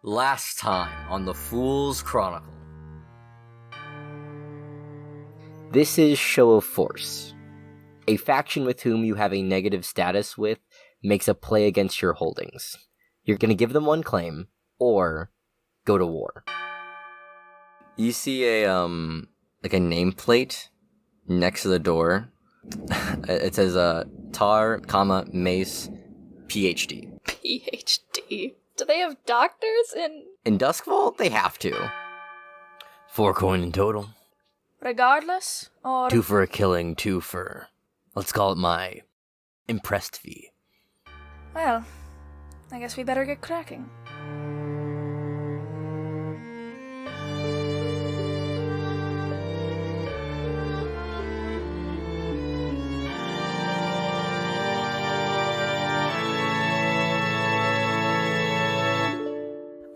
Last time on the Fool's Chronicle. This is Show of Force. A faction with whom you have a negative status with makes a play against your holdings. You're going to give them one claim, or go to war. You see a nameplate next to the door. It says, Tar, Mace, PhD. PhD? Do they have doctors in... In Duskfall, they have to. 4 coin in total. Regardless, or... 2 for a killing, 2 for... Let's call it my impressed fee. Well, I guess we better get cracking.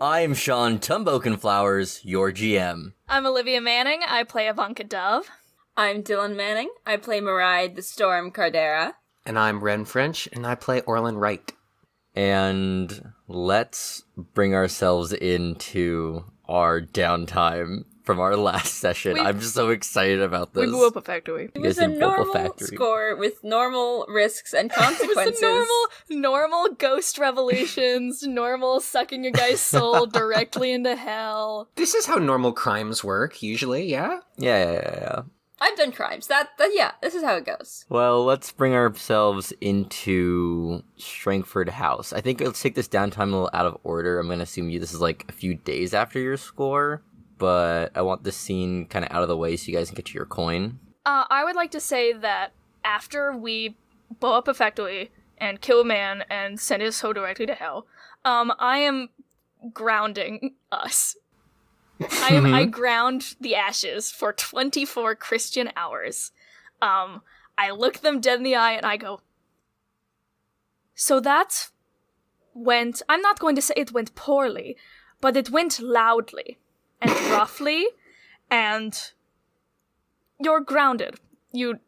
I'm Sean Tumbokenflowers, your GM. I'm Olivia Manning. I play Ivanka Dove. I'm Dylan Manning. I play Maride the Storm Cardera. And I'm Ren French, and I play Orlin Wright. And let's bring ourselves into our downtime from our last session. I'm just so excited about this. We blew up a factory. It was a normal score with normal risks and consequences. It was normal ghost revolutions, normal sucking a guy's soul directly into hell. This is how normal crimes work, usually, yeah? Yeah. I've done crimes. Yeah, this is how it goes. Well, let's bring ourselves into Strangford House. I think let's take this downtime a little out of order. I'm going to assume this is like a few days after your score, but I want this scene kind of out of the way so you guys can get to your coin. I would like to say that after we blow up a factory and kill a man and send his soul directly to hell, I am grounding us. I ground the ashes for 24 Christian hours. I look them dead in the eye and I go, so that went, I'm not going to say it went poorly, but it went loudly and roughly, and you're grounded.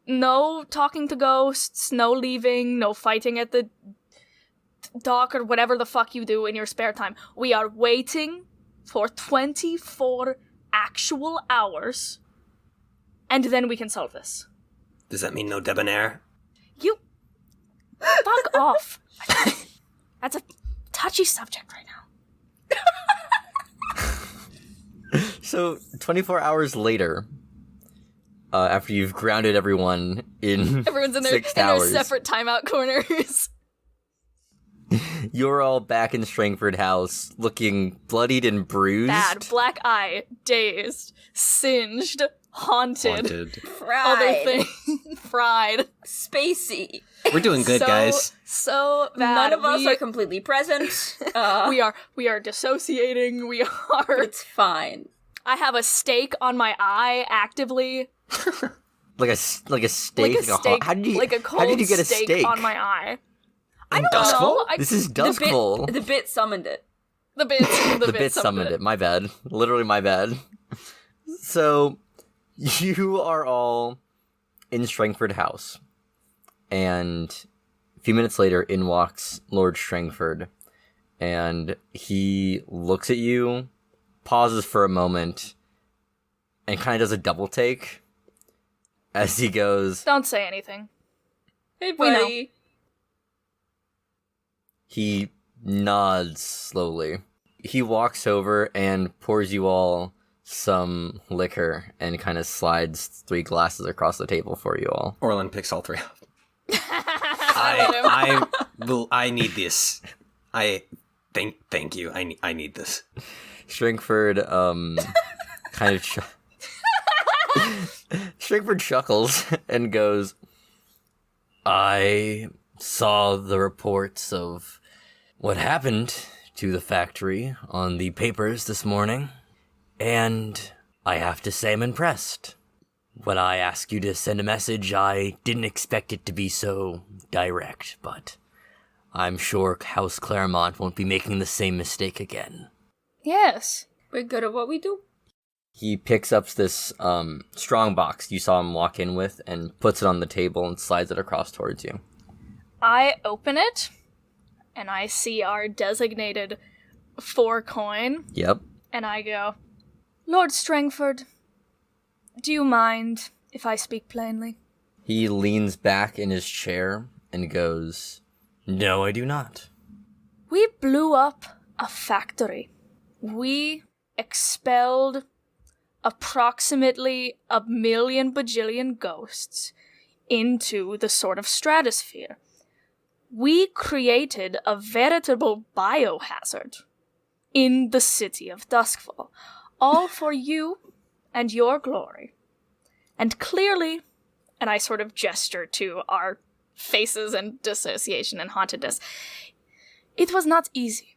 No talking to ghosts, no leaving, no fighting at the dock or whatever the fuck you do in your spare time. We are waiting for 24 actual hours, and then we can solve this. Does that mean no debonair? You... fuck off. That's a touchy subject right now. So, 24 hours later, after you've grounded everyone in Everyone's in 6 their hours, separate timeout corners. You're all back in Strangford House, looking bloodied and bruised. Bad, black eye, dazed, singed, haunted. Fried. Other thing. Fried. Spacey. We're doing good, guys. So bad. None of us are completely present. We are dissociating. We are... It's fine. I have a stake on my eye actively. Like a steak? Like a steak. How did you get a steak on my eye? I don't Duskfall? know. This is Duskfall. The bit summoned it. The bit summoned it. My bad. Literally my bad. So, you are all in Strangford House. And a few minutes later, in walks Lord Strangford. And he looks at you, pauses for a moment, and kind of does a double take as he goes, Don't say anything. Hey, We know. buddy. He nods slowly. He walks over and pours you all some liquor and kind of slides 3 glasses across the table for you all. Orlin picks all 3 up. I need this. Thank you. I need this. Strangford, kind of Strangford chuckles and goes, I saw the reports of what happened to the factory on the papers this morning, and I have to say I'm impressed. When I asked you to send a message, I didn't expect it to be so direct, but I'm sure House Claremont won't be making the same mistake again. Yes. We're good at what we do. He picks up this strong box you saw him walk in with and puts it on the table and slides it across towards you. I open it, and I see our designated 4 coin. Yep. And I go, Lord Strangford, do you mind if I speak plainly? He leans back in his chair and goes, No, I do not. We blew up a factory. We expelled approximately 1 million bajillion ghosts into the sort of stratosphere. We created a veritable biohazard in the city of Duskfall, all for you and your glory. And clearly, and I sort of gesture to our faces and dissociation and hauntedness, it was not easy.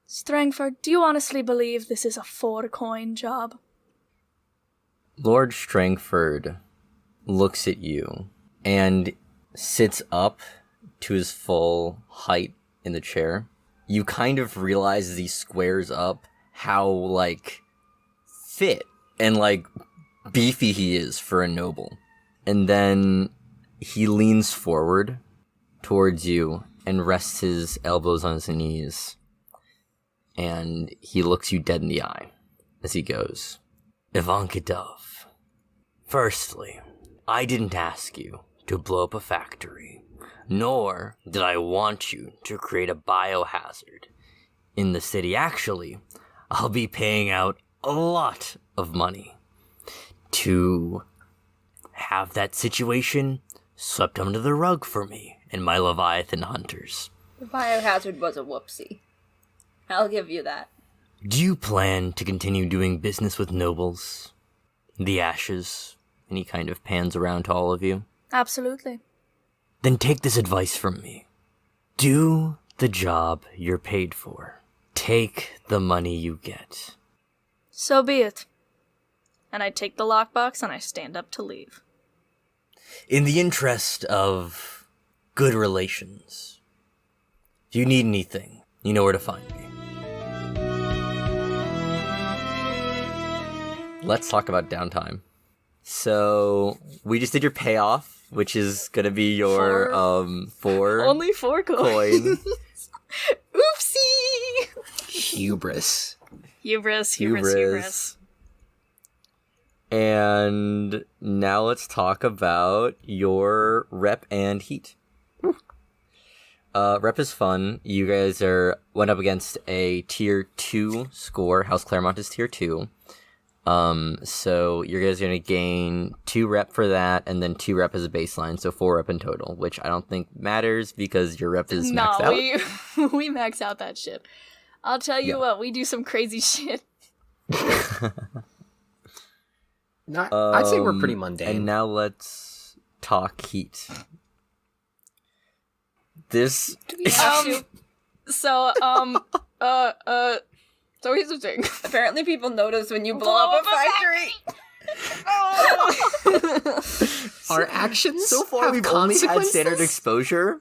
Strangford, do you honestly believe this is a 4 coin job? Lord Strangford looks at you and sits up to his full height in the chair. You kind of realize as he squares up how, like, fit and, like, beefy he is for a noble. And then he leans forward towards you and rests his elbows on his knees. And he looks you dead in the eye as he goes, Ivanka Dove, firstly, I didn't ask you to blow up a factory, nor did I want you to create a biohazard in the city. Actually, I'll be paying out a lot of money to have that situation swept under the rug for me and my Leviathan hunters. The biohazard was a whoopsie. I'll give you that. Do you plan to continue doing business with nobles? The Ashes? And he kind of pans around to all of you. Absolutely. Then take this advice from me. Do the job you're paid for. Take the money you get. So be it. And I take the lockbox and I stand up to leave. In the interest of good relations, if you need anything, you know where to find me. Let's talk about downtime. So, we just did your payoff, which is gonna be your, 4... Only 4 coin. Oopsie! Hubris. Hubris. And now let's talk about your rep and heat. Rep is fun. You guys went up against a tier 2 score. House Claremont is tier 2. So you guys are going to gain 2 rep for that, and then 2 rep as a baseline, so 4 rep in total, which I don't think matters because your rep is maxed out. We max out that shit. I'll tell you what, we do some crazy shit. I'd say we're pretty mundane. And now let's talk heat. This... So here's the thing. Apparently people notice when you blow up a factory. Our actions so far have we've only had consequences? standard exposure.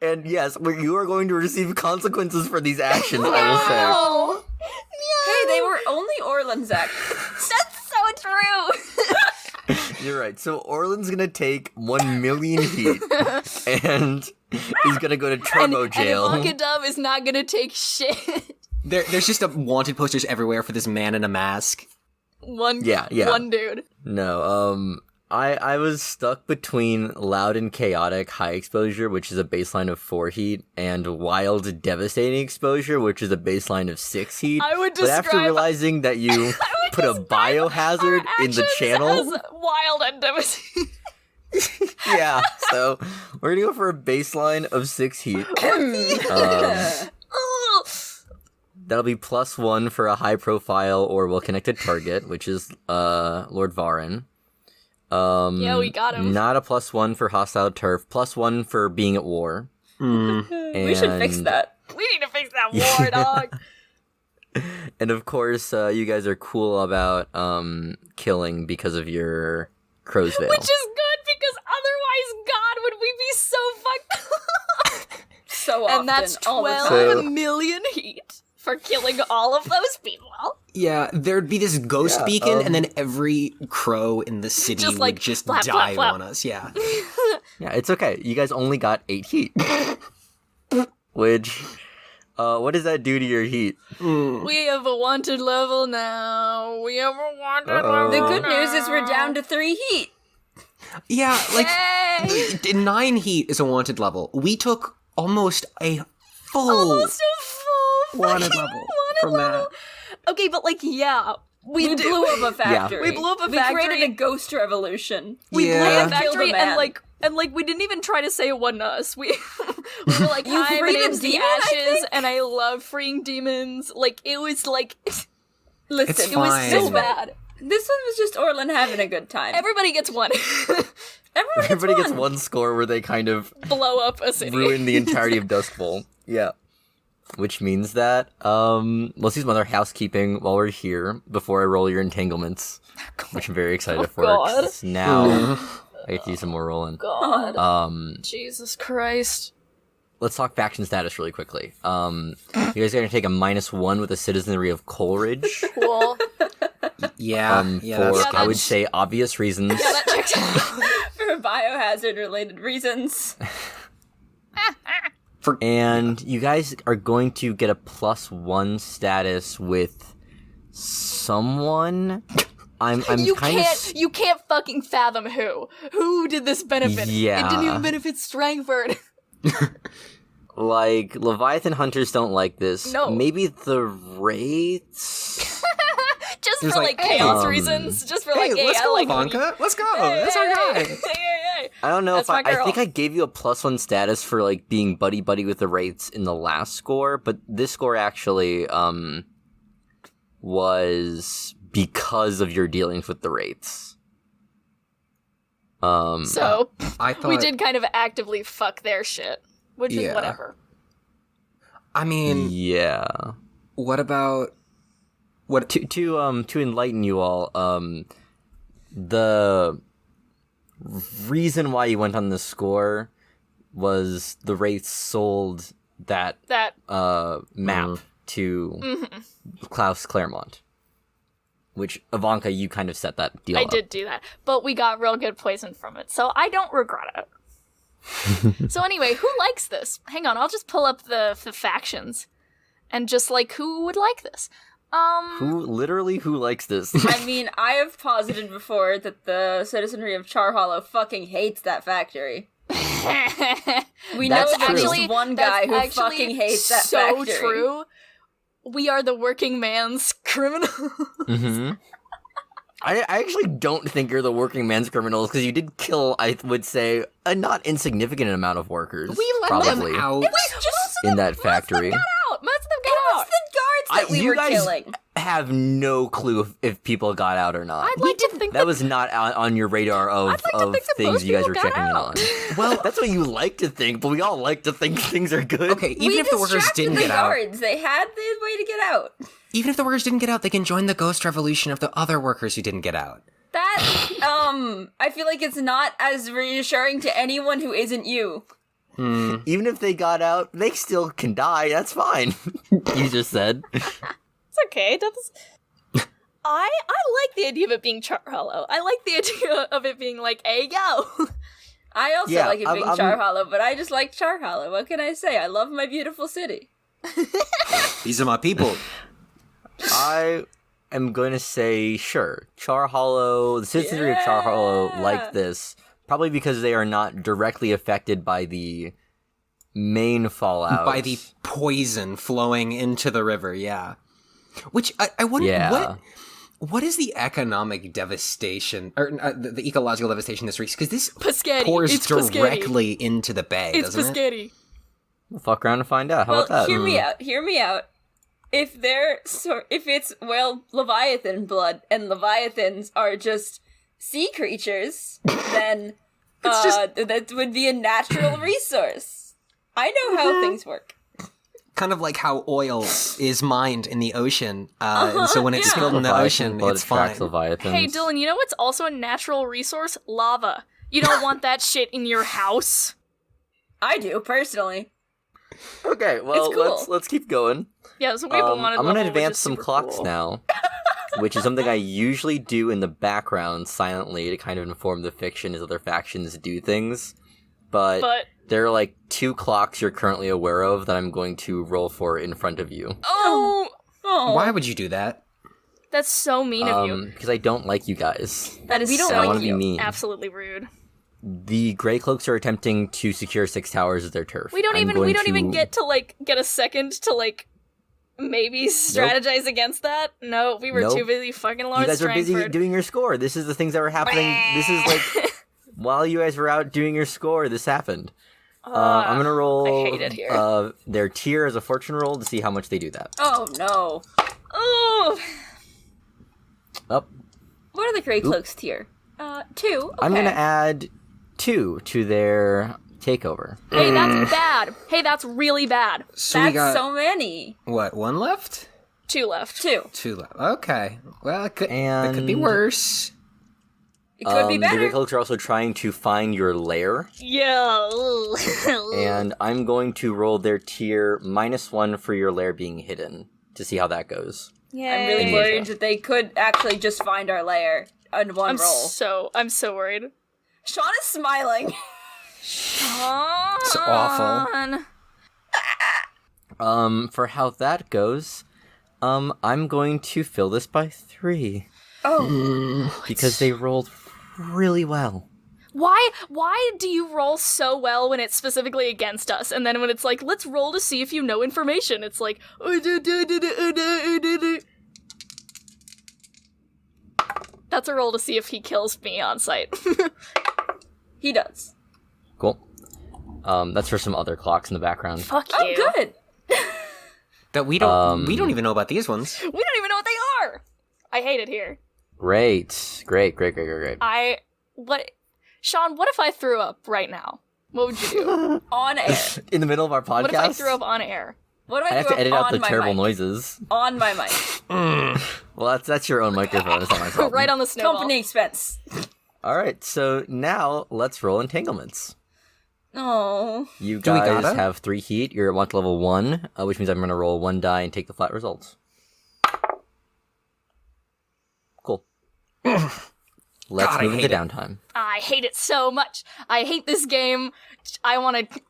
And yes, you are going to receive consequences for these actions, I will say. No. Hey, they were only Orland's actions. That's so true! You're right. So Orland's gonna take 1 million heat, and he's gonna go to turbo jail. And Ivanka Dove is not gonna take shit. There's just wanted posters everywhere for this man in a mask. One dude. No, I was stuck between loud and chaotic high exposure, which is a baseline of 4 heat, and wild devastating exposure, which is a baseline of 6 heat. But after realizing that you put a biohazard in the channel, as wild and devastating. yeah. So we're gonna go for a baseline of 6 heat. That'll be +1 for a high-profile or well-connected target, which is Lord Varen. Yeah, we got him. Not a +1 for hostile turf. +1 for being at war. We should fix that. We need to fix that war, dog. And of course, you guys are cool about killing because of your Crow's Veil. Which is good, because otherwise, God, would we be so fucked up? So often, and that's all the 12 time. million heat for killing all of those people. Yeah, there'd be this ghost beacon, and then every crow in the city Just, like, would just flap, die flap, flap. on us. Yeah. Yeah, it's okay. You guys only got 8 heat. Which, What does that do to your heat? We have a wanted level now. We have a wanted Uh-oh. level. The good news is we're down to 3 heat. Yeah, like, Yay! 9 heat is a wanted level. We took almost a full Almost a full wanted fucking level wanted from level. Okay, but like, yeah, We blew up a factory. We blew up a We factory. created a ghost revolution. We blew Yeah. up a factory, Killed a man. and we didn't even try to say it wasn't us. We were like, You hi, my freed a name's the demon, I Ashes, think? and I love freeing demons. Like, it was like, Listen, It's it was fine. so bad. This one was just Orlin having a good time. Everybody gets one. Everybody gets one score where they kind of Blow up a city. ruin the entirety of Dusk Bowl. Yeah. Which means that, let's do some other housekeeping while we're here before I roll your entanglements, which I'm very excited for. 'cause God. it's now, I get to do some more rolling. God. Jesus Christ. Let's talk faction status really quickly. You guys are going to take a -1 with the citizenry of Coleridge. Cool. Yeah, For, that's I would that's- say, obvious reasons. Yeah, that checks out. For biohazard-related reasons. And you guys are going to get a +1 status with someone. I'm You kind you can't fucking fathom who. Who did this benefit? Yeah. It didn't even benefit Strangford. like Leviathan hunters don't like this. No. Maybe the Wraiths. Just He was for like, like hey, chaos reasons. Just for like, hey, let's I go, like Ivanka. Let's go. Hey, That's our hey, guy. hey, hey. I don't know That's if my I girl. think I gave you a +1 status for like being buddy with the Wraiths in the last score, but this score actually was because of your dealings with the Wraiths. So I thought we did kind of actively fuck their shit, which is Yeah. whatever. I mean, Yeah. what about To enlighten you all, the reason why you went on this score was the Wraiths sold that That map to Klaus Claremont, which Ivanka, you kind of set that deal I up. did do that, but we got real good poison from it, so I don't regret it. So anyway, who likes this? Hang on, I'll just pull up the factions, and just like who would like this. Who likes this? I mean, I have posited before that the citizenry of Char Hollow fucking hates that factory. We know That's at true. least one guy who that's actually fucking hates that so factory. true. We are the working man's criminal. hmm I actually don't think you're the working man's criminals because you did kill, I would say, a not insignificant amount of workers. we let probably them out? in that factory. Most of them It got was out. the guards that we you were guys killing. have no clue if people got out or not. I'd like to think That was not on your radar of, I'd like to of think that things most you guys people were got checking in out. on. Well, that's what you like to think, but we all like to think things are good. Okay, even We if the workers distracted didn't the get out, guards. They had the way to get out. even if the workers didn't get out, they can join the ghost revolution of the other workers who didn't get out. That, I feel like it's not as reassuring to anyone who isn't you. Even if they got out, they still can die. That's fine. You just said. It's okay. I like the idea of it being Char Hollow. I like the idea of it being like, hey, yo. I also Yeah, like it being I'm- Char Hollow, but I just like Char Hollow. What can I say? I love my beautiful city. These are my people. I am going to say, sure, Char Hollow, the citizenry of Char Hollow Yeah. like this, probably because they are not directly affected by the main fallout. By the poison flowing into the river, yeah. Which, I wonder, Yeah. what is the economic devastation, or the ecological devastation this reeks? Because this Piscetti. pours It's directly into the bay, It's doesn't it? Piscetti. We'll fuck around and find out. How Well, about that? hear me out. Hear me out. If it's Leviathan blood and Leviathans are just sea creatures, then that would be a natural resource. I know how things work. Kind of like how oil is mined in the ocean, and so when it's yeah. spilled in the Leviathan ocean, blood it's fine. attracts Leviathans. Hey, Dylan, you know what's also a natural resource? Lava. You don't want that shit in your house. I do, personally. Okay, well, It's cool. let's keep going. Yeah, so we have a wanted I'm going to level, which advance is some super clocks cool. now, which is something I usually do in the background silently to kind of inform the fiction as other factions do things. But There are like 2 clocks you're currently aware of that I'm going to roll for in front of you. Oh! Why would you do that? That's so mean of you. Because I don't like you guys. That is we don't so I want to be mean. absolutely rude. The Grey Cloaks are attempting to secure 6 towers as their turf. We don't even get to like get a second to like maybe strategize against that. No, we were Nope. too busy fucking Lawrence You guys are busy Strangford. doing your score. This is the things that were happening. This is like while you guys were out doing your score, this happened. I'm gonna roll I hate it here. Their tier as a fortune roll to see how much they do that. Oh no. Oh, Up. What are the Grey Cloaks tier? 2. Okay. I'm gonna add 2 to their takeover. hey, that's bad. Hey, that's really bad. So That's we got, so many. what, 1 left? 2 left. 2. 2 left. Okay. Well, it could be And- worse. It could be The Grey better. Cloaks are also trying to find your lair, Yeah. and I'm going to roll their tier -1 for your lair being hidden to see how that goes. I'm really worried that they could actually just find our lair on one I'm roll. I'm so worried. Sean is smiling. It's awful. For how that goes, I'm going to fill this by 3 Oh. because they rolled really well. Why do you roll so well when it's specifically against us, and then when it's like, let's roll to see if you know information, it's like, that's a roll to see if he kills me on sight. He does. Cool. That's for some other clocks in the background. Fuck Oh, you. good. That we don't even know about these ones. We don't even know what they are. I hate it here. Great. Sean, what if I threw up right now? What would you do? On air. In the middle of our podcast? What if I threw up on air? What do I I have do to edit out the on my terrible mic? noises. On my mic. Well, that's your own microphone. It's not my problem. Right on the snowball. Company expense. All right, so now let's roll entanglements. Oh. You Do we guys gotta? have 3 heat. You're at level 1, which means I'm going to roll 1 die and take the flat results. Cool. Let's God, I move into hate it. downtime. I hate it so much. I hate this game. I want to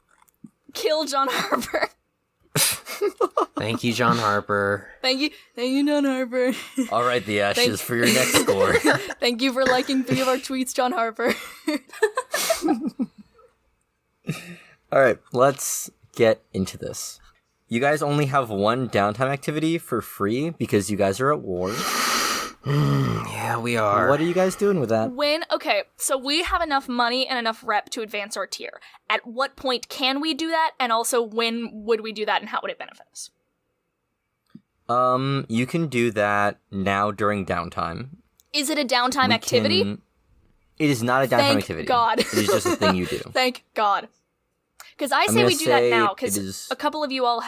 kill John Harper. Thank you, John Harper. Thank you, John Harper. All right, the ashes for your next score. Thank you for liking 3 of our tweets, John Harper. All right, let's get into this. You guys only have 1 downtime activity for free because you guys are at war. Yeah, we are. What are you guys doing with that? Okay, so we have enough money and enough rep to advance our tier. At what point can we do that? And also, when would we do that and how would it benefit us? You can do that now during downtime. Is it a downtime We activity? can- It is not a downtime Thank activity. God. It is just a thing you do. Thank God. Because I say gonna we do that say now, it because is- a couple of you all,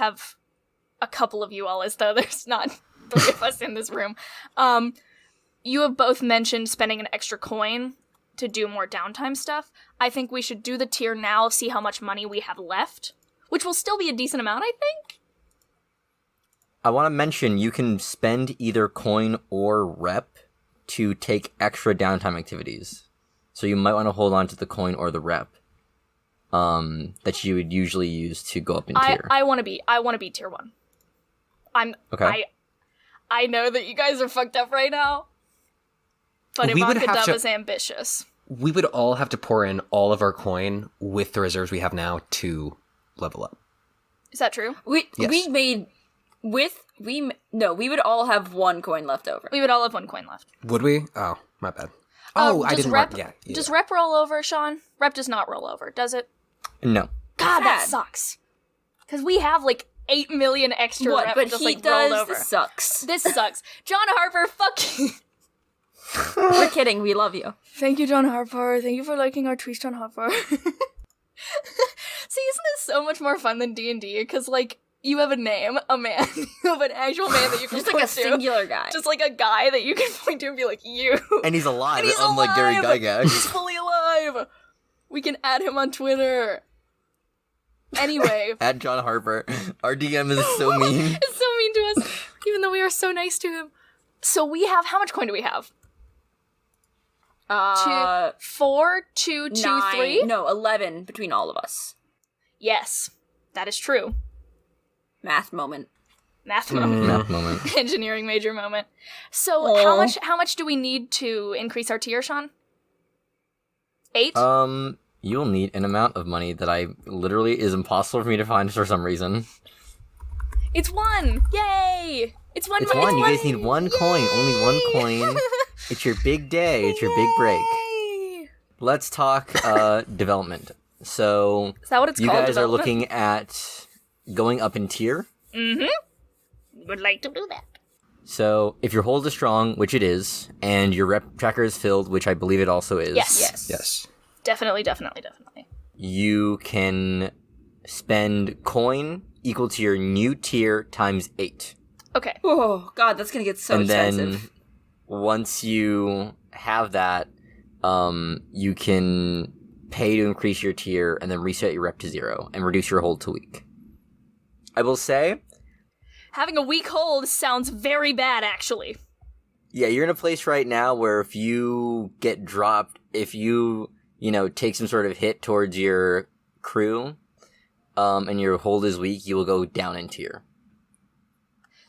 as though there's not 3 of us in this room. You have both mentioned spending an extra coin to do more downtime stuff. I think we should do the tier now, see how much money we have left, which will still be a decent amount, I think. I want to mention you can spend either coin or rep to take extra downtime activities. So you might want to hold on to the coin or the rep that you would usually use to go up in tier. I want to be tier 1. Okay. I know that you guys are fucked up right now, but We would Ivanka have Dove to- is ambitious. We would all have to pour in all of our coin with the reserves we have now to level up. Is that true? Yes. We would all have 1 coin left over. We would all have 1 coin left. Would we? Oh, my bad. Oh, I does didn't rep, mark. Yeah. Does rep roll over, Sean? Rep does not roll over, does it? No. God, that Sad. sucks. Because we have like 8 million extra What? rep But just he like rolled does. over. This sucks. This sucks. John Harper, fuck you. We're kidding. We love you. Thank you, John Harper. Thank you for liking our tweets, John Harper. See, isn't this so much more fun than D&D? Because, like, you have a name, a man. You have an actual man that you can Just like point a to. singular guy. Just like a guy that you can point to and be like, you. And he's alive, And he's unlike Gary alive! Gygax. He's fully alive. We can add him on Twitter. Anyway. At John Harper. Our DM is so mean. It's so mean to us, even though we are so nice to him. So we have, how much coin do we have? 4, 2, 2, 3? No, 11 between all of us. Yes, that is true. Math moment. Math moment. Math moment. Engineering major moment. So how much do we need to increase our tier, Sean? 8? You'll need an amount of money that I literally is impossible for me to find for some reason. It's 1! Yay! It's 1 It's money! 1. You guys need 1 coin. Only 1 coin. It's your big day. It's your big break. Yay! Let's talk development. So Is that what it's you called? guys are development? looking at going up in tier. Would like to do that. So if your hold is strong, which it is, and your rep tracker is filled, which I believe it also is. Yes. Yes. Definitely. You can spend coin equal to your new tier times 8. Okay. Oh, God, that's gonna get so and expensive. then once you have that, you can pay to increase your tier and then reset your rep to 0 and reduce your hold to weak. I will say, Having a weak hold sounds very bad, actually. yeah, you're in a place right now where if you get dropped, if you take some sort of hit towards your crew, and your hold is weak, you will go down in tier.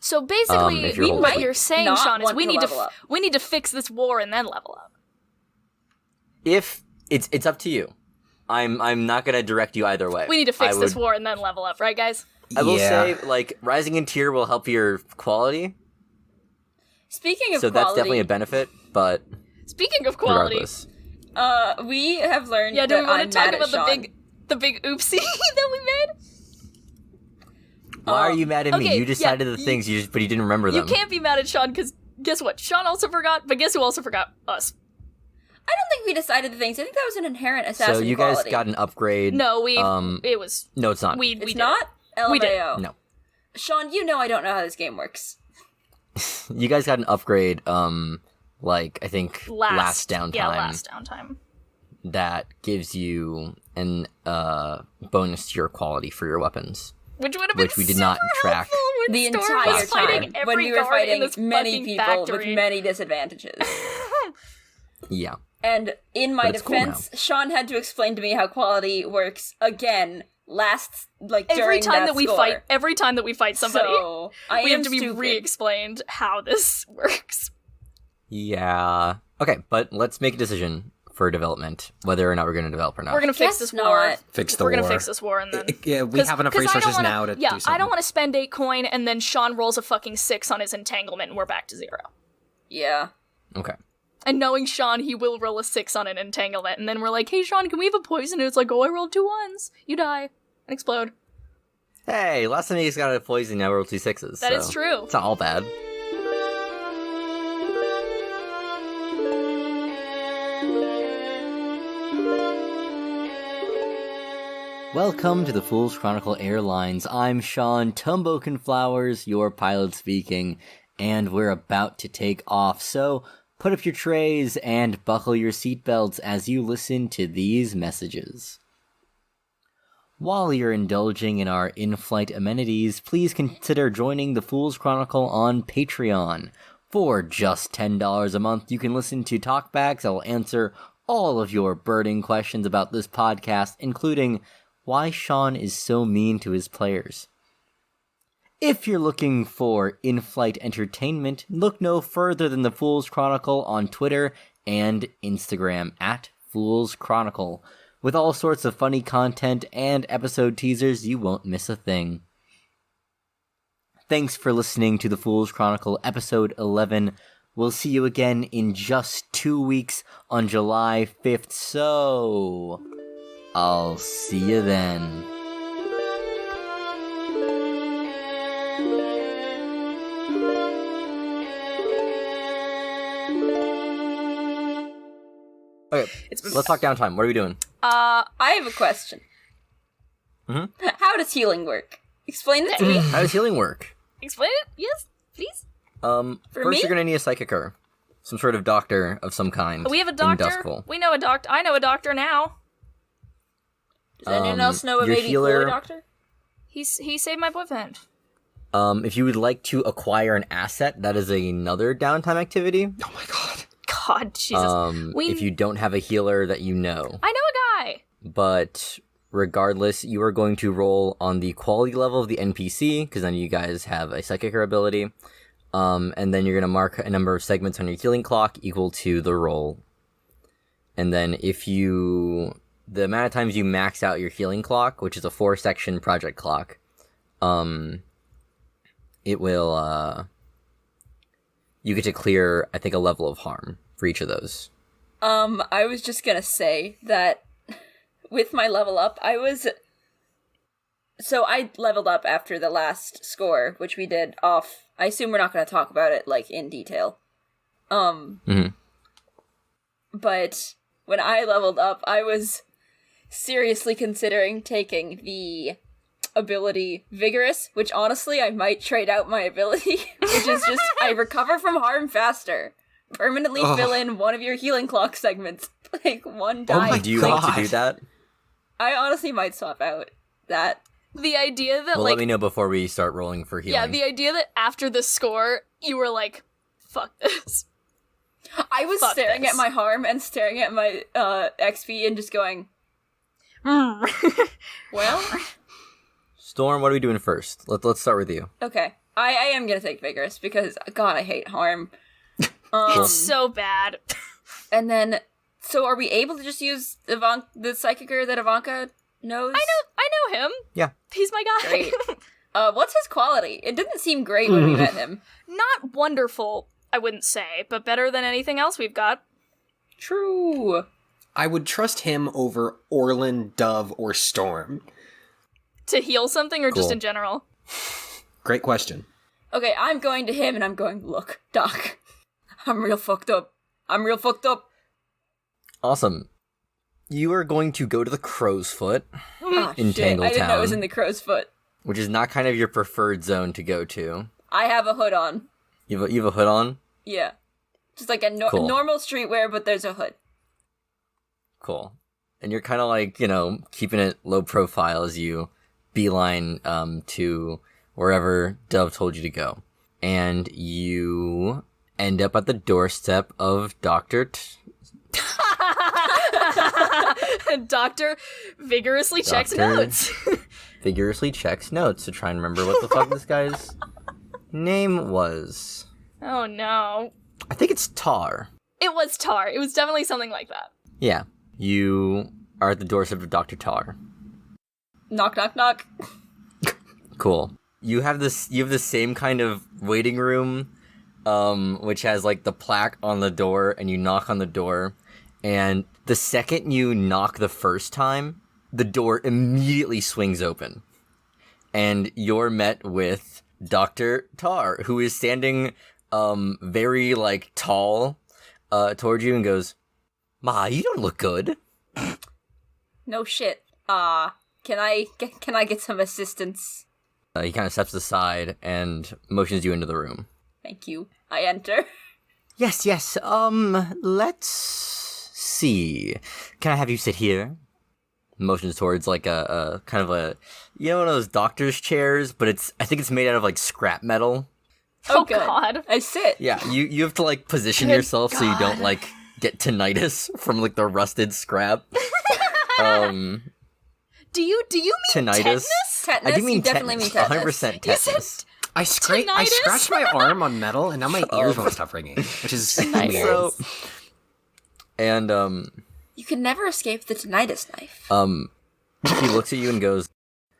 So basically, if your hold is what weak. you're saying, Not Sean, is want we to need level up. we need to fix this war and then level up. If it's up to you. I'm not gonna direct you either way. We need to fix I this would- war and then level up, right, guys? I will Yeah. say, like, rising in tier will help your quality, Speaking of so that's definitely quality, a benefit, but Speaking of quality, regardless. we have learned yeah, do that we want I'm to talk mad about at Sean. the big oopsie that we made? Why are you mad at me? okay, You decided yeah, the things, but you didn't remember You them. can't be mad at Sean because guess what? Sean also forgot, but guess who also forgot? Us. I don't think we decided the things. I think that was an inherent So assassin you guys quality. got an upgrade. No, Um, it was No, it's not. we It's did not? We did. LMAO. No. Sean, you know I don't know how this game works. You guys got an upgrade, like, I think last downtime. Yeah, last downtime. That gives you an bonus to your quality for your weapons. Which would have been Which we did not super track helpful when The Storm entire was fighting time when every we were guard in fighting this many fucking people factory. with many disadvantages. Yeah. And in my But it's cool defense, Sean had to explain to me how quality works again during every time that we score. fight, every time that we fight somebody, So, I we am have to be stupid. re-explained how this works. Yeah. Okay, but let's make a decision for development, whether or not we're going to develop or not. We're gonna fix Guess this war. not. Fix the We're war. gonna fix this war and then. Yeah, we have enough 'cause I don't resources wanna- now to yeah, do something. I don't want to spend 8 coin and then Sean rolls a fucking 6 on his entanglement and we're back to 0. Yeah. Okay. And knowing Sean, he will roll a 6 on an entanglement, and then we're like, hey Sean, can we have a poison? And it's like, oh, I rolled 2 1s. You die. And explode. Hey, last time you guys got a poison, now we're 2 6s. That is so true. It's not all bad. Welcome to the Fool's Chronicle Airlines. I'm Sean Tumbokenflowers, your pilot speaking, and we're about to take off, so put up your trays and buckle your seatbelts as you listen to these messages. While you're indulging in our in-flight amenities, please consider joining the Fool's Chronicle on Patreon. For just $10 a month, you can listen to talkbacks that will answer all of your burning questions about this podcast, including why Sean is so mean to his players. If you're looking for in-flight entertainment, look no further than the Fool's Chronicle on Twitter and Instagram at Fool's Chronicle. With all sorts of funny content and episode teasers, you won't miss a thing. Thanks for listening to the Fool's Chronicle episode 11. We'll see you again in just 2 weeks on July 5th, so I'll see you then. Okay, let's talk downtime. What are we doing? I have a question. Mhm. How does healing work? Explain it to me. How does healing work? Explain it? Yes, please. For First me? you're gonna need a psychicer. Some sort of doctor of some kind. We have a in doctor. Duskfall. We know a doctor. I know a doctor now. Does anyone else know a your maybe healer- Chloe doctor? He saved my boyfriend. If you would like to acquire an asset, that is another downtime activity. Oh my god. God, Jesus. If you don't have a healer that you know. I know a guy. But regardless, you are going to roll on the quality level of the NPC, because none of you guys have a psychic ability. And then you're going to mark a number of segments on your healing clock equal to the roll. And then the amount of times you max out your healing clock, which is a 4-section project clock, it will, you get to clear, I think, a level of harm for each of those. I was just gonna say that with my level up, I leveled up after the last score, which we did off. I assume we're not gonna talk about it, like, in detail. But when I leveled up, I was seriously considering taking the ability Vigorous, which honestly I might trade out my ability, which is just I recover from harm faster. Permanently fill in one of your healing clock segments. Like, one die. Oh my Do you God. want to do that? I honestly might swap out that. The idea that, Well, like... let me know before we start rolling for healing. Yeah, the idea that after the score, you were like, fuck this. I was Fuck staring this. at my harm and staring at my XP and just going, well, Storm, what are we doing first? Let's start with you. okay. I am gonna take Vigorous because, God, I hate harm. It's so bad. And then, so are we able to just use the psychicer that Ivanka knows? I know him. Yeah. He's my guy. Great. What's his quality? It didn't seem great when we met him. Not wonderful, I wouldn't say, but better than anything else we've got. True. I would trust him over Orlin, Dove, or Storm. To heal something or just Cool. in general? Great question. Okay, I'm going to him and I'm going, look, Doc, I'm real fucked up. Awesome. You are going to go to the Crow's Foot, Ah, In shit. I didn't know it was Tangletown. in the crow's foot. which is not kind of your preferred zone to go to. I have a hood on. You have a hood on? Yeah. Just like a Cool. normal streetwear, but there's a hood. Cool. And you're kind of like, keeping it low profile as you beeline to wherever Dove told you to go. And you end up at the doorstep of Doctor vigorously checks Doctor- notes. vigorously checks notes to try and remember what the fuck this guy's name was. Oh no. I think it's Tar. It was Tar. It was definitely something like that. Yeah. You are at the doorstep of Dr. Tar. Knock, knock, knock. Cool. You have the same kind of waiting room, which has like the plaque on the door, and you knock on the door, and the second you knock the first time, the door immediately swings open, and you're met with Dr. Tar, who is standing very like tall towards you and goes, "Ma, you don't look good." No shit. Can I get some assistance? He kind of steps aside and motions you into the room. Thank you. I enter. Yes. Let's see. Can I have you sit here? Motions towards like a kind of a, one of those doctor's chairs, but I think it's made out of like scrap metal. Oh, good. God. I sit. Yeah, you have to like position Good yourself so you don't God. like get tinnitus from like the rusted scrap. Do you mean Tinnitus. tetanus? Tetanus? I do mean You definitely mean tetanus. tetanus. 100% You said tetanus. I Tinnitus? scratched my arm on metal, and now my ears won't stop ringing, which is Tinnitus. weird. So, and You can never escape the tinnitus knife. he looks at you and goes,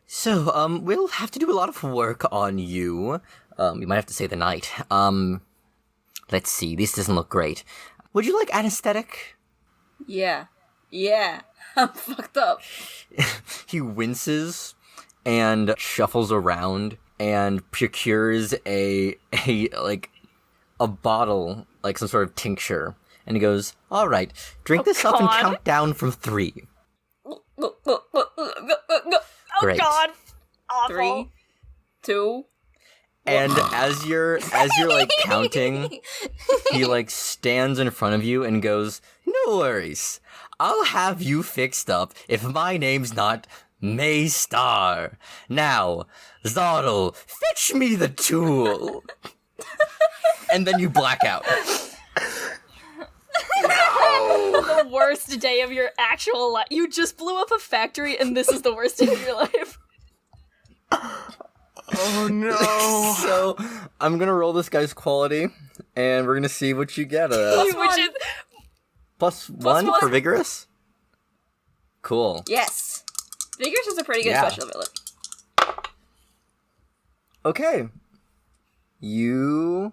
"So, we'll have to do a lot of work on you. You might have to stay the night. Let's see, this doesn't look great. Would you like anesthetic?" Yeah. I'm fucked up. He winces and shuffles around and procures a bottle, like some sort of tincture. And he goes, "All right, drink this up and God. count down from 3. Oh Great. God. Awful. 3, 2. And as you're like counting, he like stands in front of you and goes, "No worries. I'll have you fixed up if my name's not May Star. Now, Zottle, fetch me the tool." And then you black out. No! The worst day of your actual life. You just blew up a factory, and this is the worst day of your life. Oh no. So, I'm gonna roll this guy's quality, and we're gonna see what you get. Which is Plus one for Vigorous? Cool. Yes. Vigorous is a pretty good Yeah. special ability. Okay. You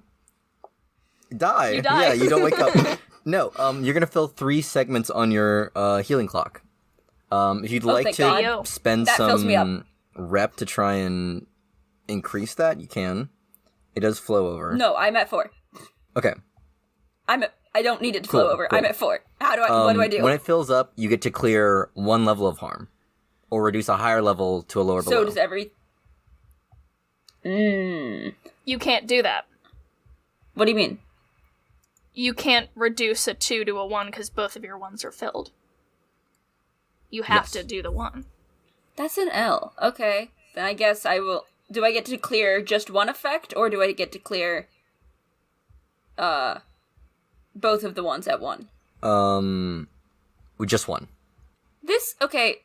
die. You die. Yeah, you don't wake up. No, you're gonna fill 3 segments on your healing clock. If you'd like thank to God. spend That fills me up. some rep to try and increase that, you can. It does flow over. No, I'm at 4. Okay. I don't need it to Cool, flow over. cool. I'm at 4. How do I? What do I do? When it fills up, you get to clear 1 level of harm, or reduce a higher level to a lower below. So does every. you can't do that. What do you mean? You can't reduce a 2 to a 1 because both of your 1s are filled. You have Yes. to do the 1. That's an L. Okay. Then I guess I will. Do I get to clear just one effect, or do I get to clear both of the ones at one? With just 1. This okay.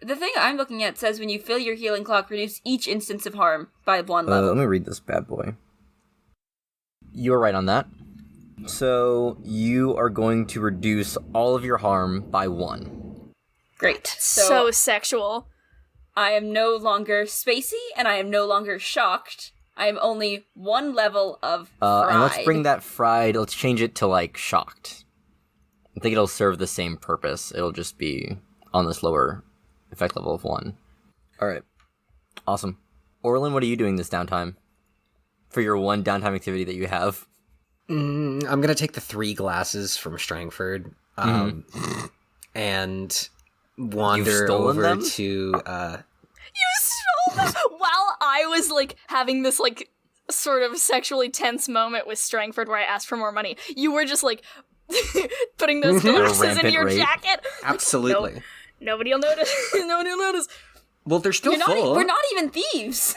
The thing I'm looking at says when you fill your healing clock, reduce each instance of harm by 1 level. Let me read this bad boy. You are right on that. So, you are going to reduce all of your harm by 1. Great. So sexual. I am no longer spacey, and I am no longer shocked. I am only 1 level of fried. And let's bring that fried, let's change it to, like, shocked. I think it'll serve the same purpose. It'll just be on this lower effect level of 1. Alright. Awesome. Orlin, what are you doing this downtime? For your 1 downtime activity that you have? I'm gonna take the 3 glasses from Strangford, and wander stolen over them? to. You stole them while I was like having this like sort of sexually tense moment with Strangford where I asked for more money. You were just like putting those glasses in rampant your rape. jacket. Absolutely. Nope. Nobody'll notice. Nobody will notice. Well, they're still full. We're not even thieves.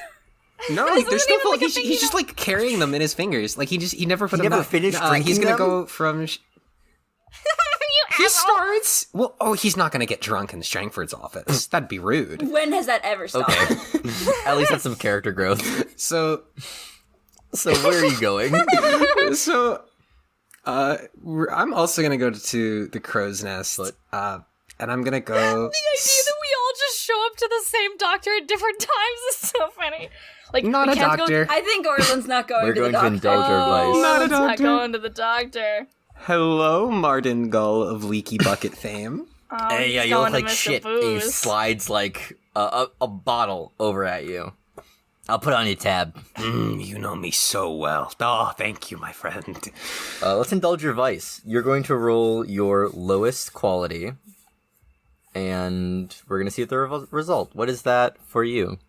No, This they're isn't still even full. like a He's thing, he's you just know? like carrying them in his fingers. Like he never put He them never down. finished He's drinking gonna them? go from. You He asshole. starts. Well, he's not gonna get drunk in Strangford's office. That'd be rude. When has that ever stopped? Okay. At least that's some character growth. So, So where are you going? I'm also gonna go to the Crow's Nest. But- And I'm gonna go. The idea that we all just show up to the same doctor at different times is so funny. Like Not we a can't doctor. I think Orland's not going We're to the going to doctor. indulge our vice. Not a Let's not doctor. going to the doctor. Hello, Martin Gull of Leaky Bucket fame. Hey, yeah, he's you look going to like Mr. shit. He Booze. slides like a bottle over at you. I'll put it on your tab. You know me so well. Oh, thank you, my friend. Let's indulge your vice. You're going to roll your lowest quality, and we're going to see the result. What is that for you?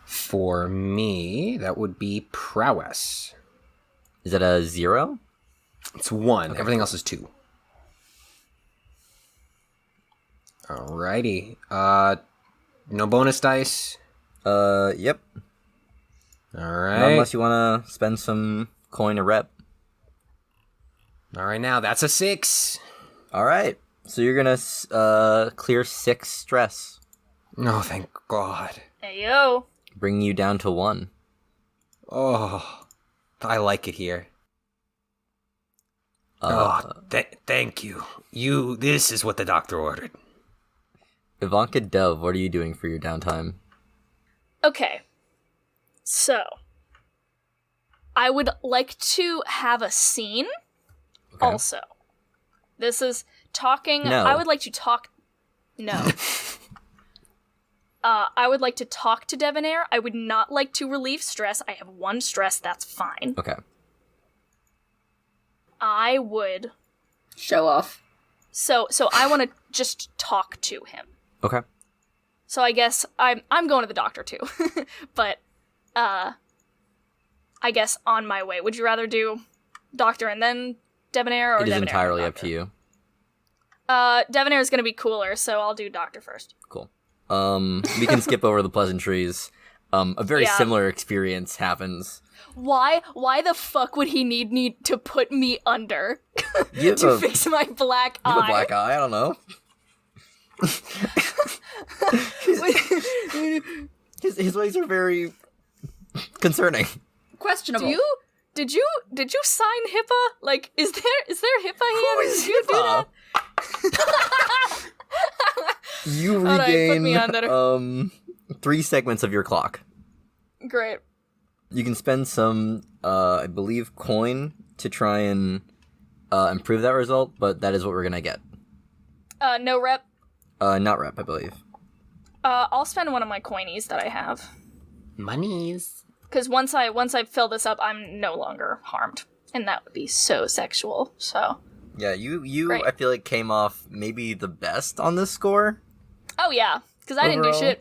For me, that would be prowess. Is it a 0? It's 1. Everything else is 2. Alrighty. No bonus dice. Yep. All Not right. unless you want to spend some coin or rep. All right, now that's a 6. All right. So you're going to clear 6 stress, Oh, thank God. Hey yo. bringing you down to 1. Oh, I like it here. Thank you. This is what the doctor ordered. Ivanka Dove, what are you doing for your downtime? Okay. So, I would like to have a scene. Okay. Also, this is talking. No. I would like to talk. No. I would like to talk to Debonair. I would not like to relieve stress. I have 1 stress. That's fine. Okay. I would. Show off. So I want to just talk to him. Okay. So I guess I'm going to the doctor too. But I guess on my way. Would you rather do doctor and then Debonair, or It is Debonair and entirely up doctor? to you. Debonair is going to be cooler, so I'll do doctor first. Cool. We can skip over the pleasantries. A very Yeah. similar experience happens. Why the fuck would he need to put me under? You to have fix my black you have a eye. black eye. I don't know. His ways are very concerning. Questionable. Did you sign HIPAA? Like, is there HIPAA here? Who is Did you do HIPAA? that? You Alright, put regain me on there. 3 segments of your clock. Great. You can spend some, I believe, coin to try and improve that result, but that is what we're gonna get. No rep. Not rep, I believe. I'll spend one of my coinies that I have. Monies. Because once I fill this up, I'm no longer harmed. And that would be so sexual, so... Yeah, you Great. I feel like came off maybe the best on this score. Oh yeah, because I didn't do Overall.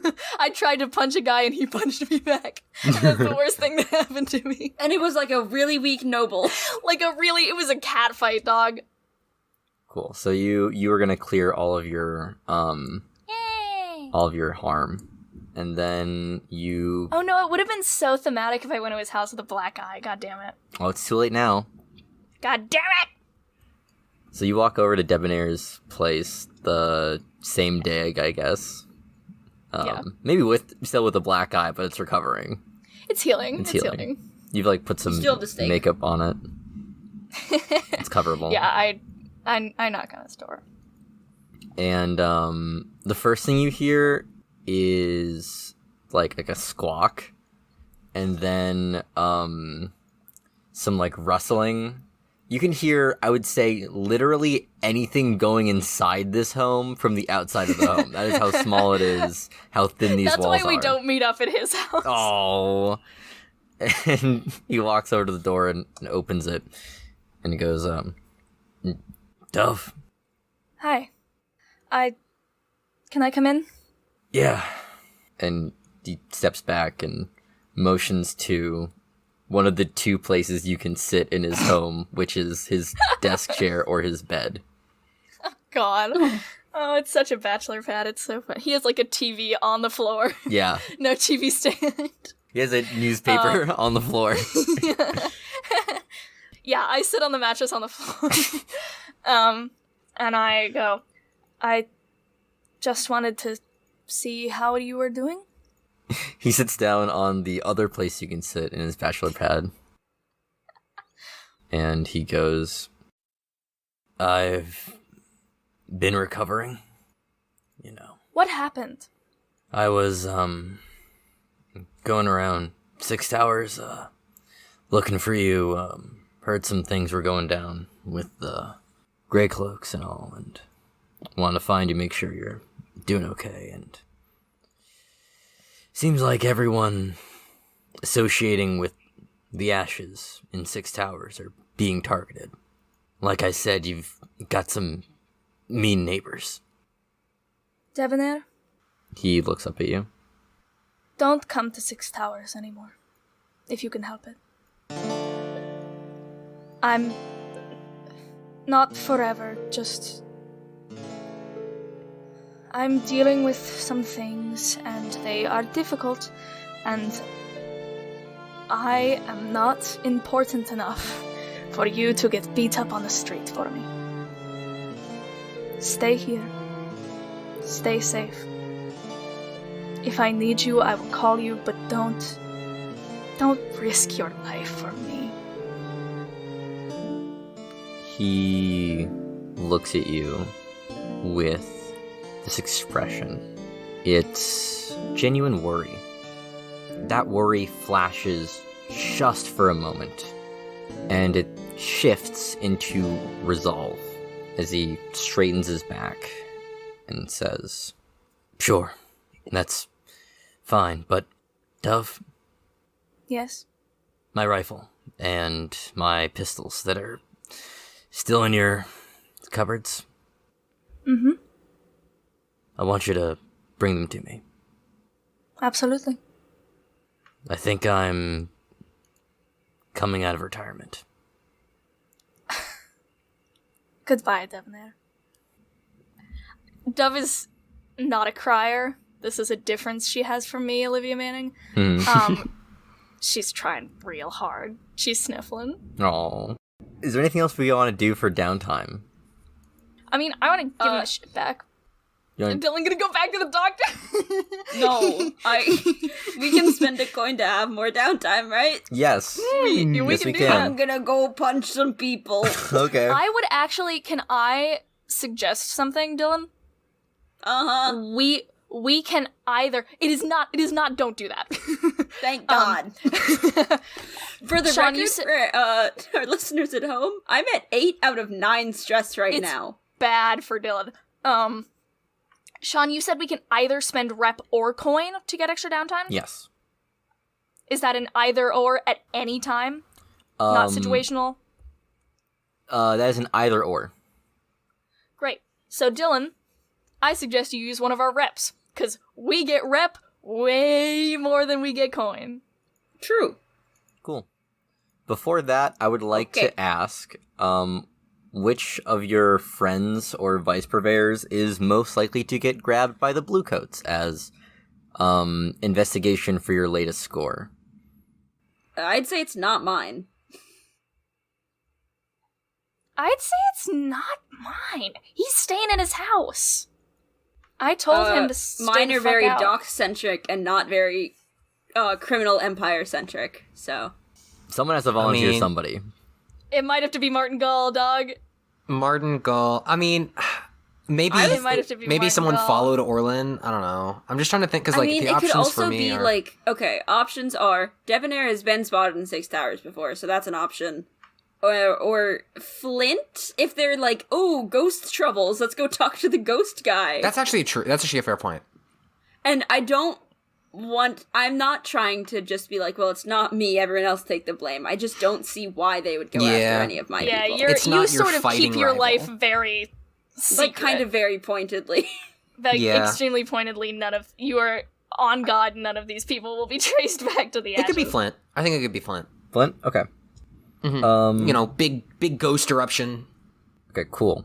shit. I tried to punch a guy and he punched me back. And that's the worst thing that happened to me. And it was like a really weak noble. It was a cat fight, dog. Cool. So you were gonna clear all of your Yay! all of your harm, and then you. Oh no, it would have been so thematic if I went to his house with a black eye. God damn it. Oh, it's too late now. God damn it! So you walk over to Debonair's place the same day, I guess. Yeah. Maybe still with a black eye, but it's recovering. It's healing. It's It's healing. healing. You've like put some Still have the steak. makeup on it. It's coverable. Yeah, I knock on his door. And the first thing you hear is like a squawk, and then some like rustling. You can hear, I would say, literally anything going inside this home from the outside of the home. That is how small it is, how thin these That's walls why we are. don't meet up at his house. Oh. And he walks over to the door and opens it, and he goes, Dove. Hi. Can I come in? Yeah. And he steps back and motions to one of the 2 places you can sit in his home, which is his desk chair or his bed. God. Oh, it's such a bachelor pad. It's so fun. He has like a TV on the floor. Yeah. No TV stand. He has a newspaper on the floor. Yeah, I sit on the mattress on the floor. And I go, I just wanted to see how you were doing. He sits down on the other place you can sit in his bachelor pad. And he goes, I've been recovering, you know. What happened? I was, going around 6 Towers, looking for you, heard some things were going down with the Grey Cloaks and all, and wanted to find you, make sure you're doing okay, and seems like everyone associating with the ashes in 6 Towers are being targeted. Like I said, you've got some mean neighbors. Debonair, He looks up at you. don't come to 6 Towers anymore. If you can help it. I'm... not forever, just... I'm dealing with some things, and they are difficult, and I am not important enough for you to get beat up on the street for me. Stay here. Stay safe. If I need you, I will call you, but don't risk your life for me. He looks at you with this expression. It's genuine worry. That worry flashes just for a moment, and it shifts into resolve as he straightens his back and says, Sure, that's fine, but Dove, Yes? my rifle and my pistols that are still in your cupboards, Mm-hmm. I want you to bring them to me. Absolutely. I think I'm coming out of retirement. Goodbye, Debonair. Dove is not a crier. This is a difference she has from me, Olivia Manning. She's trying real hard. She's sniffling. Oh. Is there anything else we want to do for downtime? I mean, I want to give him the shit back. You Is wanna- Dylan gonna go back to the doctor? No, we can spend a coin to have more downtime, right? Yes. we Yes, can we do can. I'm gonna go punch some people. Okay. I would actually. Can I suggest something, Dylan? Uh-huh. We can either. It is not. Don't do that. Thank God. For the Sean, record, you said- for our listeners at home, I'm at 8 out of 9 stress right It's now. bad for Dylan. Sean, you said we can either spend rep or coin to get extra downtime? Yes. Is that an either or at any time? Not situational? That is an either or. Great. So, Dylan, I suggest you use one of our reps, because we get rep way more than we get coin. True. Cool. Before that, I would like Okay. to ask, which of your friends or vice purveyors is most likely to get grabbed by the Bluecoats as, investigation for your latest score? I'd say it's not mine. I'd say it's not mine. He's staying in his house. I told him to stay Mine the are fuck very out. doc-centric and not very criminal empire-centric, so... Someone has to volunteer mean- somebody. It might have to be Martin Gull, dog. Martin Gull. I mean, maybe It might have to be maybe Martin someone Gull. followed Orlin. I don't know. I'm just trying to think because like I mean, the it could options also for me be are like, okay, options are Debonair has been spotted in 6 towers before, so that's an option. Or Flint, if they're like, oh, ghost troubles, let's go talk to the ghost guy. That's actually true. That's actually a fair point. And I'm not trying to just be like, well, it's not me, everyone else take the blame. I just don't see why they would go after Yeah. any of my Yeah, people. you It's not your sort of fighting keep your rival. life very secret. Like, kind of very pointedly. Like, Yeah. extremely pointedly, you are on God, none of these people will be traced back to the It could be ashes. Flint. I think it could be Flint. Flint? Okay. You know, big ghost eruption. Okay, cool.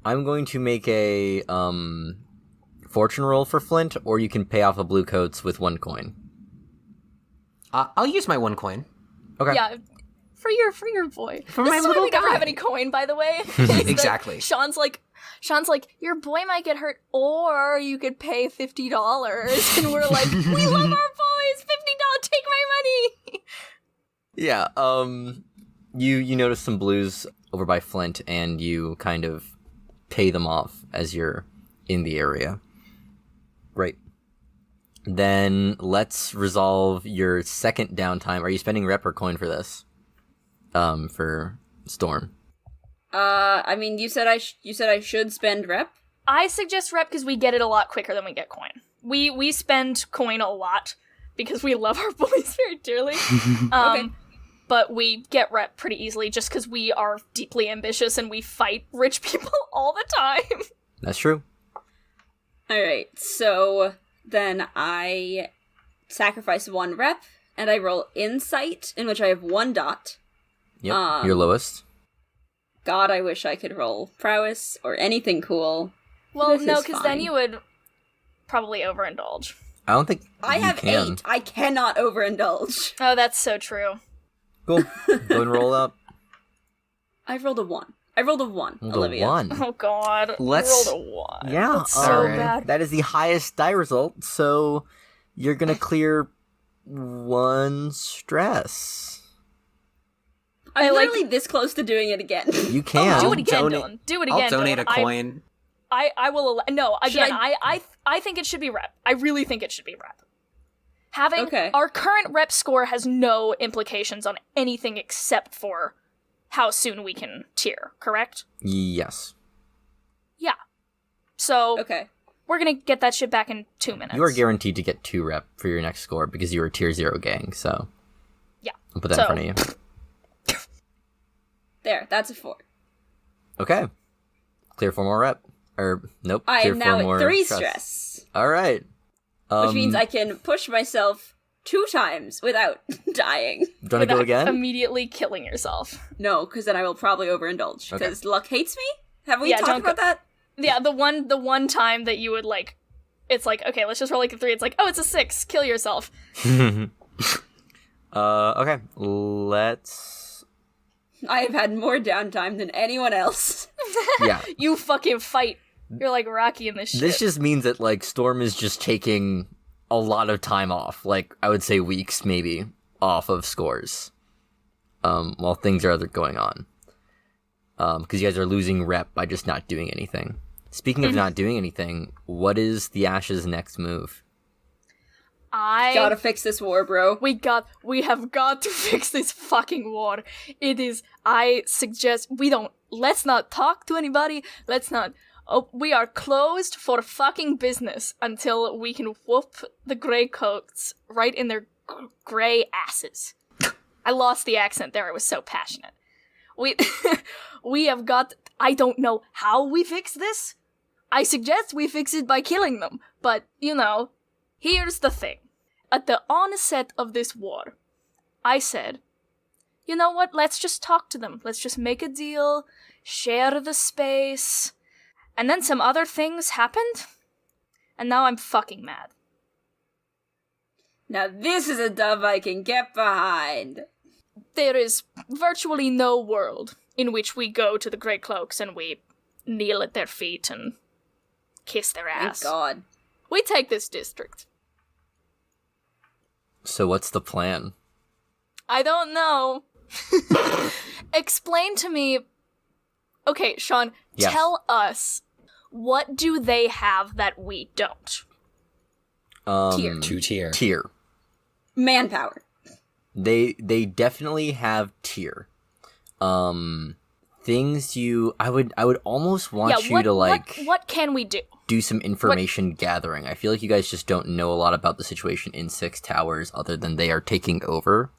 I'm going to make a, fortune roll for Flint, or you can pay off the Bluecoats with 1 coin. I'll use my 1 coin. Okay. Yeah, for your boy. For This my is why little we never guy. have any coin, by the way. is that Exactly. Sean's like, your boy might get hurt, or you could pay $50. And we're like, we love our boys, $50, take my money. Yeah, you notice some blues over by Flint, and you kind of pay them off as you're in the area. Right. Then let's resolve your second downtime. Are you spending rep or coin for this? For Storm. I mean, you said I should spend rep? I suggest rep because we get it a lot quicker than we get coin. We spend coin a lot because we love our boys very dearly. Okay. But we get rep pretty easily just because we are deeply ambitious and we fight rich people all the time. That's true. Alright, so then I sacrifice 1 rep, and I roll Insight, in which I have 1 dot. Yep, your lowest. God, I wish I could roll Prowess or anything cool. Well, This no, is because then fine. you would probably overindulge. I don't think I you have can. 8. I cannot overindulge. Oh, that's so true. Cool. Go and roll up. I rolled a 1. I rolled a 1, The Olivia. 1. Oh god. Let's- Rolled a 1. Yeah, That's so alright. bad. That is the highest die result, so you're gonna clear 1 stress. I'm like- literally this close to doing it again. You can. Do it again, donate- Dylan. Do it again, I'll donate Dylan. a coin. I will. No, again. Should I think it should be rep. I really think it should be rep. Having Okay. our current rep score has no implications on anything except for how soon we can tier. Correct? Yes. Yeah. So Okay. we're gonna get that shit back in 2 minutes. You are guaranteed to get 2 rep for your next score because you were tier 0 gang, so Yeah. I'll put that So- in front of you. There, that's a 4. Okay. Clear 4 more rep. Or, nope. I clear am 4 now more at 3 stress. Alright. Which means I can push myself 2 times without dying. Do you want to go without again? immediately killing yourself. No, because then I will probably overindulge. Okay. Because luck hates me? Have we Yeah, talked don't about go- that? Yeah, the one time that you would like, it's like, okay, let's just roll like a 3. It's like, oh, it's a 6. Kill yourself. Okay. Let's I have had more downtime than anyone else. Yeah. You fucking fight. You're like Rocky in this shit. This just means that, like, Storm is just taking a lot of time off. Like, I would say weeks, maybe, off of scores. While things are going on. Because you guys are losing rep by just not doing anything. Speaking of not doing anything, what is the Ash's next move? Gotta fix this war, bro. We have got to fix this fucking war. I suggest let's not talk to anybody, we are closed for fucking business until we can whoop the Grey Coats right in their grey asses. I lost the accent there, I was so passionate. We have got, I don't know how we fix this. I suggest we fix it by killing them, but, here's the thing. At the onset of this war, I said, you know what, let's just talk to them. Let's just make a deal, share the space. And then some other things happened, and now I'm fucking mad. Now this is a dove I can get behind. There is virtually no world in which we go to the Grey Cloaks and we kneel at their feet and kiss their ass. Thank God. We take this district. So what's the plan? I don't know. Explain to me. Okay, Sean, Yes. Tell us, what do they have that we don't? Tier. 2-tier. Tier. Manpower. They definitely have tier. Things I would almost want you to what can we do some information gathering. I feel like you guys just don't know a lot about the situation in Six Towers other than they are taking over.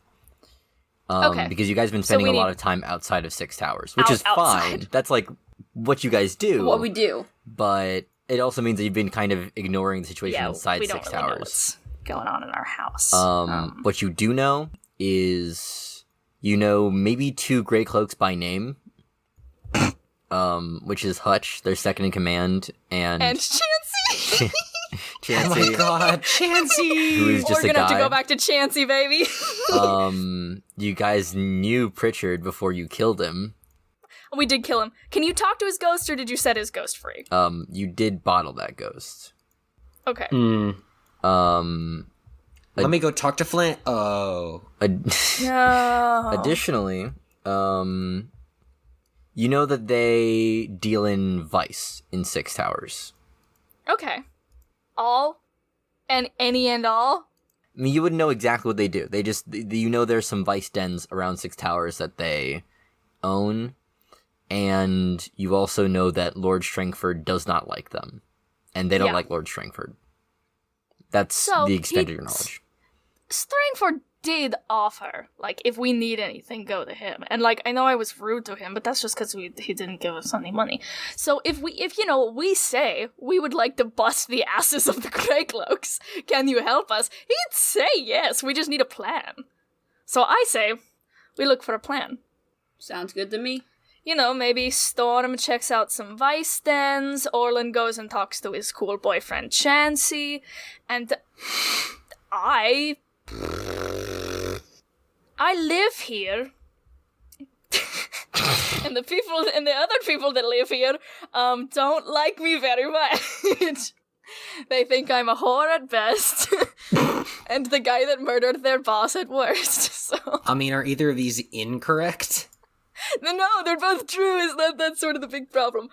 Okay. Because you guys have been spending a lot of time outside of Six Towers, which is outside. fine. That's like what you guys do. What we do. But it also means that you've been kind of ignoring the situation inside we don't Six really know Towers. what's going on in our house. What you do know is, maybe 2 Grey Cloaks by name, which is Hutch, their second in command, and Chansey! Chansey, Oh my God, Chansey! who is just We're a gonna guy. have to go back to Chansey, baby. You guys knew Pritchard before you killed him. We did kill him. Can you talk to his ghost, or did you set his ghost free? You did bottle that ghost. Okay. Let me go talk to Flint. Oh. No. Additionally, you know that they deal in vice in Six Towers. Okay. All? And any and all? I mean, you wouldn't know exactly what they do. They just, there's some vice dens around Six Towers that they own, and you also know that Lord Strangford does not like them, and they don't like Lord Strangford. That's the extent of your knowledge. Strangford did offer, if we need anything, go to him. And, I know I was rude to him, but that's just because he didn't give us any money. So if we say we would like to bust the asses of the Grey Cloaks, can you help us? He'd say yes, we just need a plan. So I say we look for a plan. Sounds good to me. Maybe Storm checks out some vice dens, Orlin goes and talks to his cool boyfriend Chansey, and I live here. And the other people that live here don't like me very much. They think I'm a whore at best, and the guy that murdered their boss at worst. So I mean, are either of these incorrect? no, they're both true. That's sort of the big problem.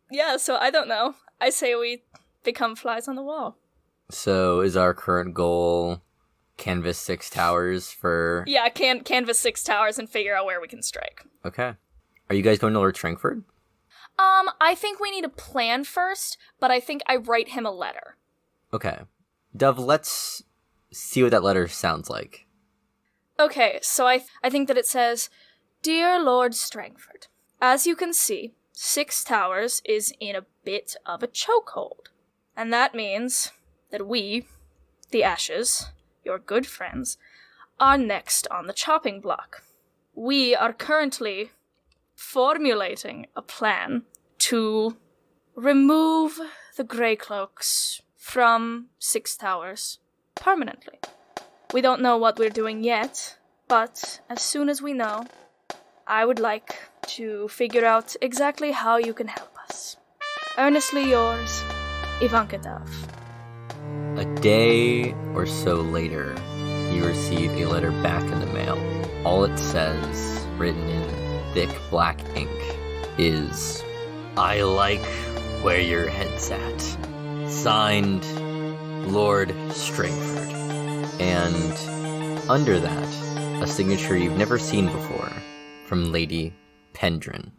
Yeah. So I don't know. I say we become flies on the wall. So is our current goal canvas 6 towers for... Yeah, canvas 6 towers and figure out where we can strike. Okay. Are you guys going to Lord Strangford? I think we need a plan first, but I think I write him a letter. Okay. Dove, let's see what that letter sounds like. Okay, so I think that it says, Dear Lord Strangford, as you can see, 6 Towers is in a bit of a chokehold. And that means that we, the Ashes, your good friends, are next on the chopping block. We are currently formulating a plan to remove the Grey Cloaks from 6 Towers permanently. We don't know what we're doing yet, But as soon as we know, I would like to figure out exactly how you can help us. Earnestly yours, Ivanka Dove. A day or so later, you receive a letter back in the mail. All it says, written in thick black ink, is, "I like where your head's at." Signed, Lord Stringford. And under that, a signature you've never seen before, from Lady Pendrin.